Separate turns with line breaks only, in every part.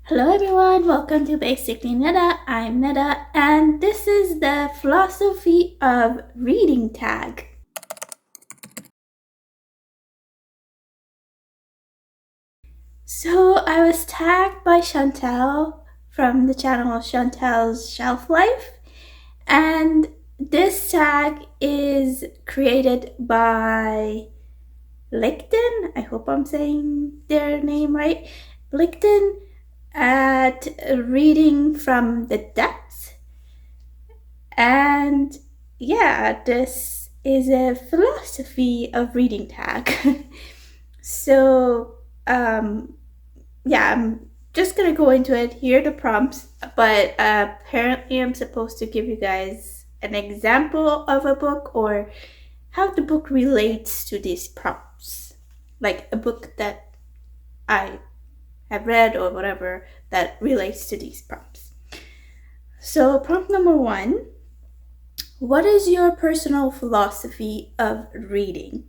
Hello everyone, welcome to Basically Neda. I'm Neda and this is the philosophy of reading tag. So I was tagged by Chantal from the channel Chantal's Shelf Life, and this tag is created by Lekden. I hope I'm saying their name right. Lekden at Reading from the Depths. And yeah, this is a philosophy of reading tag. So, yeah, I'm just gonna go into it. Here are the prompts, but apparently I'm supposed to give you guys an example of a book or how the book relates to these prompts. Like a book that I have read or whatever that relates to these prompts. So, prompt number 1. What is your personal philosophy of reading?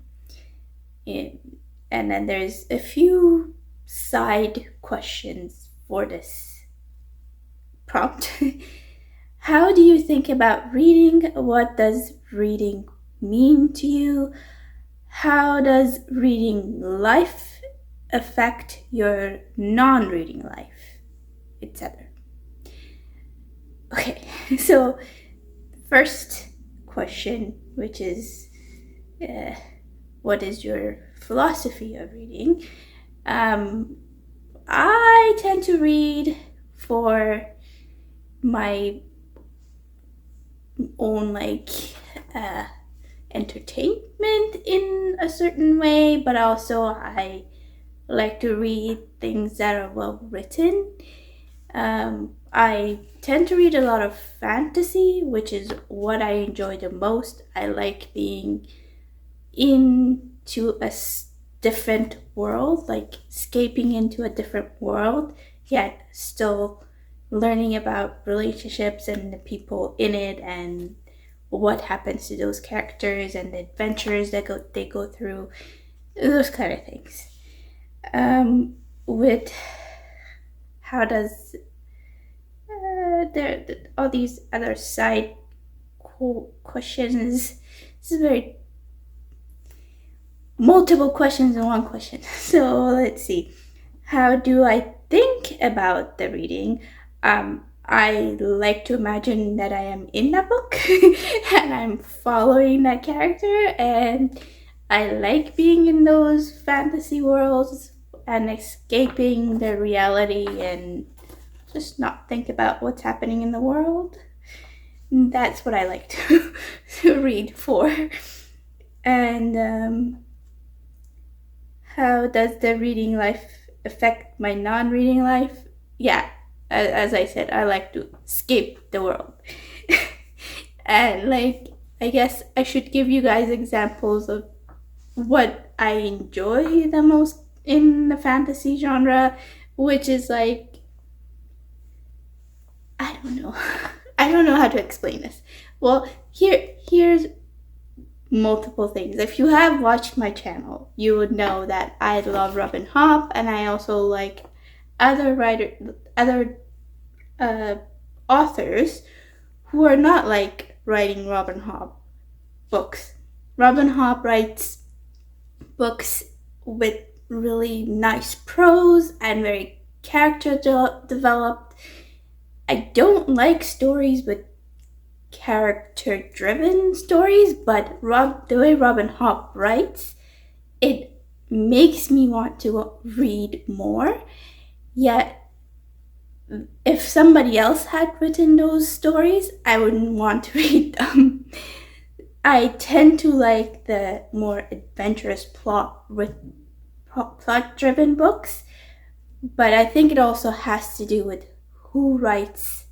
And then there's a few side questions for this prompt. How do you think about reading? What does reading mean to you? How does reading life affect your non-reading life, etc.? Okay, so first question, which is what is your philosophy of reading? I tend to read for my own entertainment in a certain way, but also I like to read things that are well written. I tend to read a lot of fantasy, which is what I enjoy the most. I like being into a different world, like escaping into a different world, yet still learning about relationships and the people in it and what happens to those characters and the adventures that they go through, those kind of things. With how does there all these other side questions. This is very multiple questions in one question. So let's see. How do I think about the reading? I like to imagine that I am in that book and I'm following that character, and I like being in those fantasy worlds and escaping the reality and just not think about what's happening in the world. That's what I like to read for. And how does the reading life affect my non-reading life? Yeah, as I said, I like to escape the world. And I guess I should give you guys examples of what I enjoy the most in the fantasy genre, which is I don't know. I don't know how to explain this. Well, here's multiple things. If you have watched my channel, you would know that I love Robin Hobb, and I also like other authors who are not writing Robin Hobb books. Robin Hobb writes books with really nice prose and very character developed. I don't like stories with character-driven stories, but the way Robin Hobb writes, it makes me want to read more. Yet, if somebody else had written those stories, I wouldn't want to read them. I tend to like the more adventurous plot-driven books, but I think it also has to do with who writes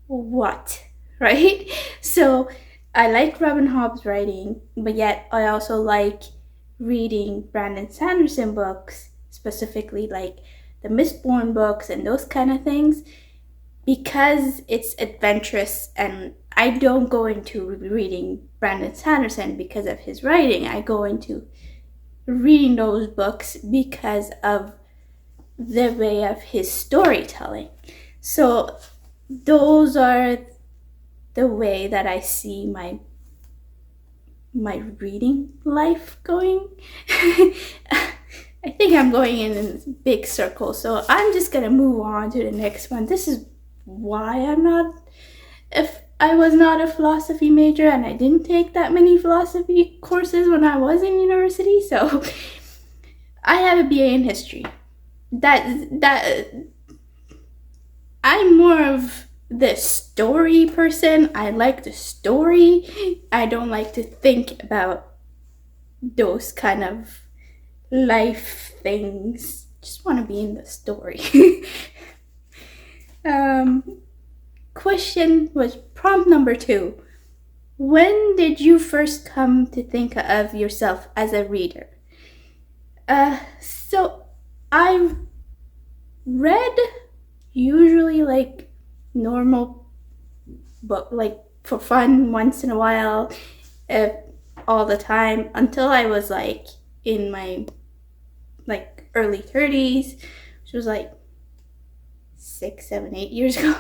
what, right? So I like Robin Hobb's writing, but yet I also like reading Brandon Sanderson books, specifically like the Mistborn books and those kind of things, because it's adventurous, and I don't go into reading Brandon Sanderson because of his writing. I go into reading those books because of the way of his storytelling. So those are the way that I see my reading life going. I think I'm going in a big circle, so I'm just gonna move on to the next one. This is why I was not a philosophy major, and I didn't take that many philosophy courses when I was in university. So I have a BA in history. That I'm more of the story person. I like the story. I don't like to think about those kind of life things. Just want to be in the story. Question was prompt number 2. When did you first come to think of yourself as a reader? So I read usually like normal book, like for fun once in a while, all the time, until I was like in my like early 30s, which was like 6, 7, 8 years ago.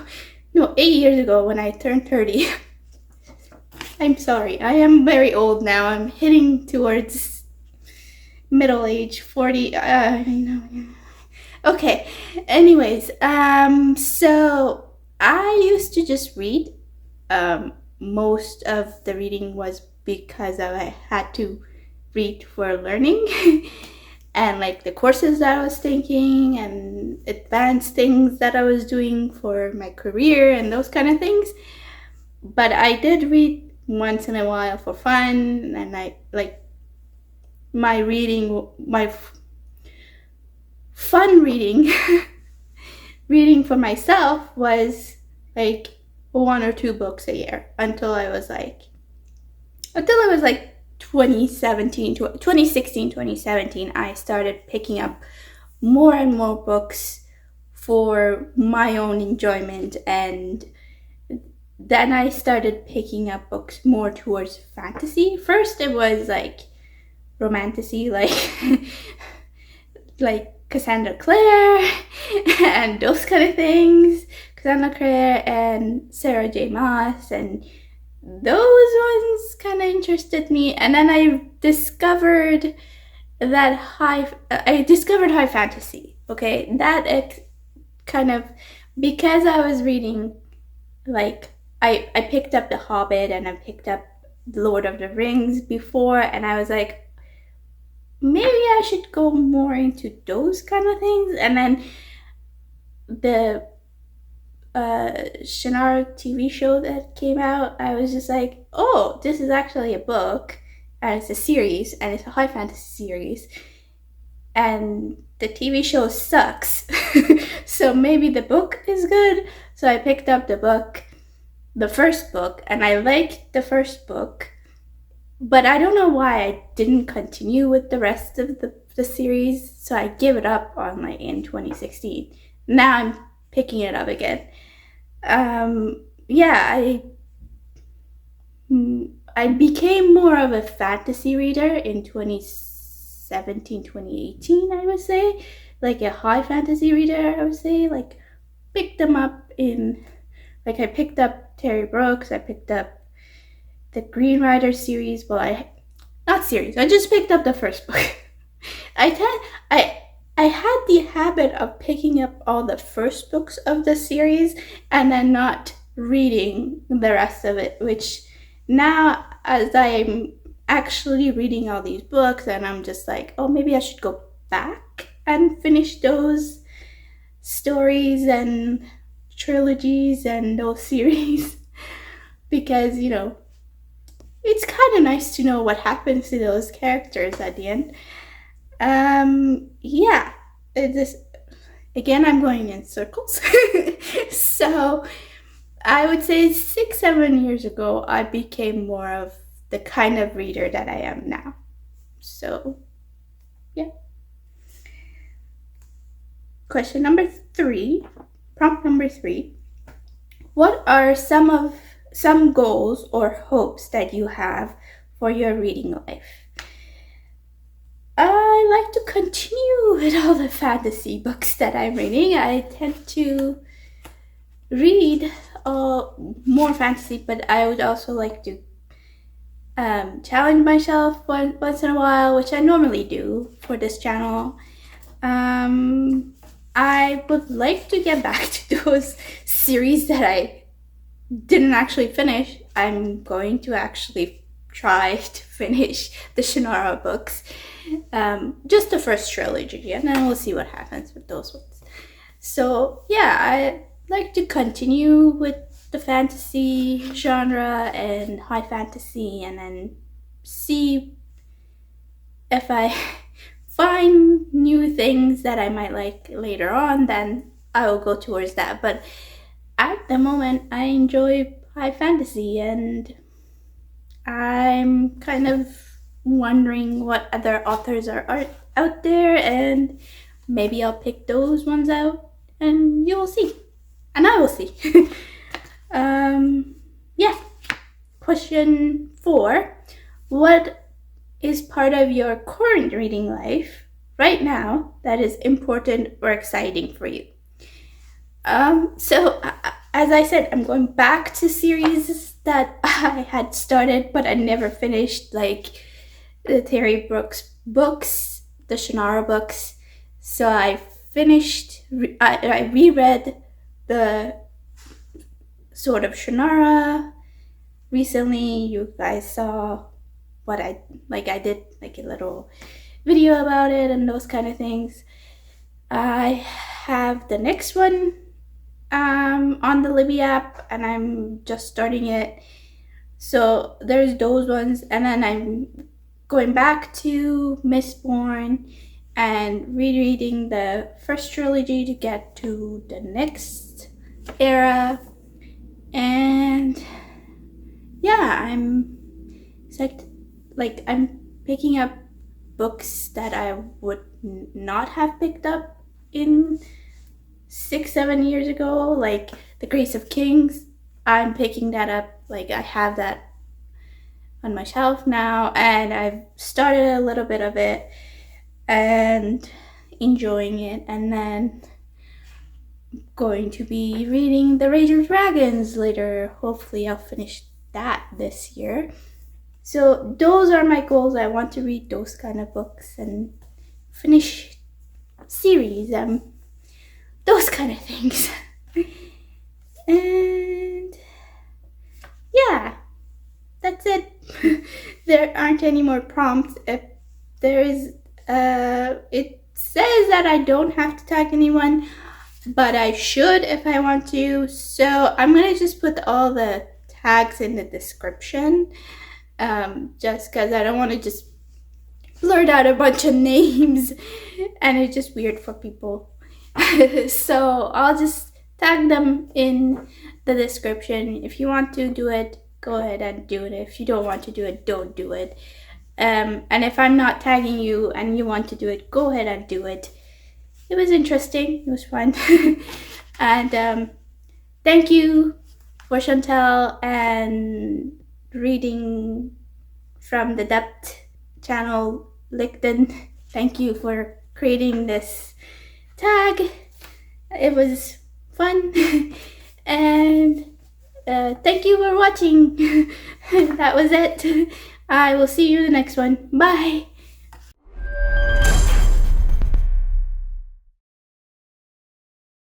No, 8 years ago when I turned 30. I'm sorry, I am very old now. I'm hitting towards middle age, 40. Okay, anyways, so I used to just read. Most of the reading was because I had to read for learning and like the courses that I was taking and advanced things that I was doing for my career and those kind of things. But I did read once in a while for fun, and I like my fun reading reading for myself was like 1 or 2 books a year until I was like 2016, 2017, I started picking up more and more books for my own enjoyment, and then I started picking up books more towards fantasy. First it was like romantasy, like Cassandra Clare and those kind of things. Cassandra Clare and Sarah J. Maas, and those ones kind of interested me. And then I discovered high fantasy. Okay, that kind of, because I was reading, like I picked up The Hobbit and I picked up The Lord of the Rings before, and I was like, maybe I should go more into those kind of things. And then the Shannara TV show that came out, I was just like, oh, this is actually a book, and it's a series, and it's a high fantasy series, and the TV show sucks. So maybe the book is good. So I picked up the first book, and I liked the first book, but I don't know why I didn't continue with the rest of the series. So I gave it up in 2016. Now I'm picking it up again. I became more of a fantasy reader in 2017, 2018, I would say. Like a high fantasy reader, I would say. Like, picked them up I picked up Terry Brooks, I picked up the Green Rider series. Well, I just picked up the first book. I had the habit of picking up all the first books of the series and then not reading the rest of it, which now, as I'm actually reading all these books, and I'm just like, oh, maybe I should go back and finish those stories and trilogies and those series because, it's kind of nice to know what happens to those characters at the end. Again, I'm going in circles. So I would say 6, 7 years ago, I became more of the kind of reader that I am now. So, yeah. Question number 3, prompt number 3. What are some goals or hopes that you have for your reading life? I like to continue with all the fantasy books that I'm reading. I tend to read more fantasy, but I would also like to challenge myself once in a while, which I normally do for this channel. I would like to get back to those series that I didn't actually finish. I'm going to actually try to finish the Shannara books, just the first trilogy, and then we'll see what happens with those ones. So yeah, I like to continue with the fantasy genre and high fantasy, and then see if I find new things that I might like later on, then I will go towards that. But at the moment, I enjoy high fantasy, and I'm kind of wondering what other authors are out there, and maybe I'll pick those ones out, and you will see, and I will see. Yeah. Question 4: what is part of your current reading life right now that is important or exciting for you? So as I said, I'm going back to series that I had started but I never finished, like the Terry Brooks books, the Shannara books. So I reread the Sword of Shannara recently. You guys saw what I did like a little video about it and those kind of things. I have the next one on the Libby app, and I'm just starting it. So there's those ones, and then I'm going back to Mistborn and rereading the first trilogy to get to the next era. And yeah, I'm psyched. Like, I'm picking up books that I would not have picked up in 6-7 years ago, like The Grace of Kings. I'm picking that up. Like, I have that on my shelf now, and I've started a little bit of it and enjoying it. And then going to be reading The Rage of Dragons later. Hopefully I'll finish that this year. So those are my goals. I want to read those kind of books and finish series, those kind of things. And yeah, that's it. There aren't any more prompts. If there is, it says that I don't have to tag anyone, but I should if I want to. So I'm gonna just put all the tags in the description, just because I don't want to just blurt out a bunch of names and it's just weird for people. So I'll just tag them in the description. If you want to do it, go ahead and do it. If you don't want to do it, don't do it. And if I'm not tagging you and you want to do it, go ahead and do it. It was interesting. It was fun. And thank you for Chantal and reading from the Depth channel, Lekden. Thank you for creating this tag. It was fun. And thank you for watching. That was it. I will see you in the next one. Bye.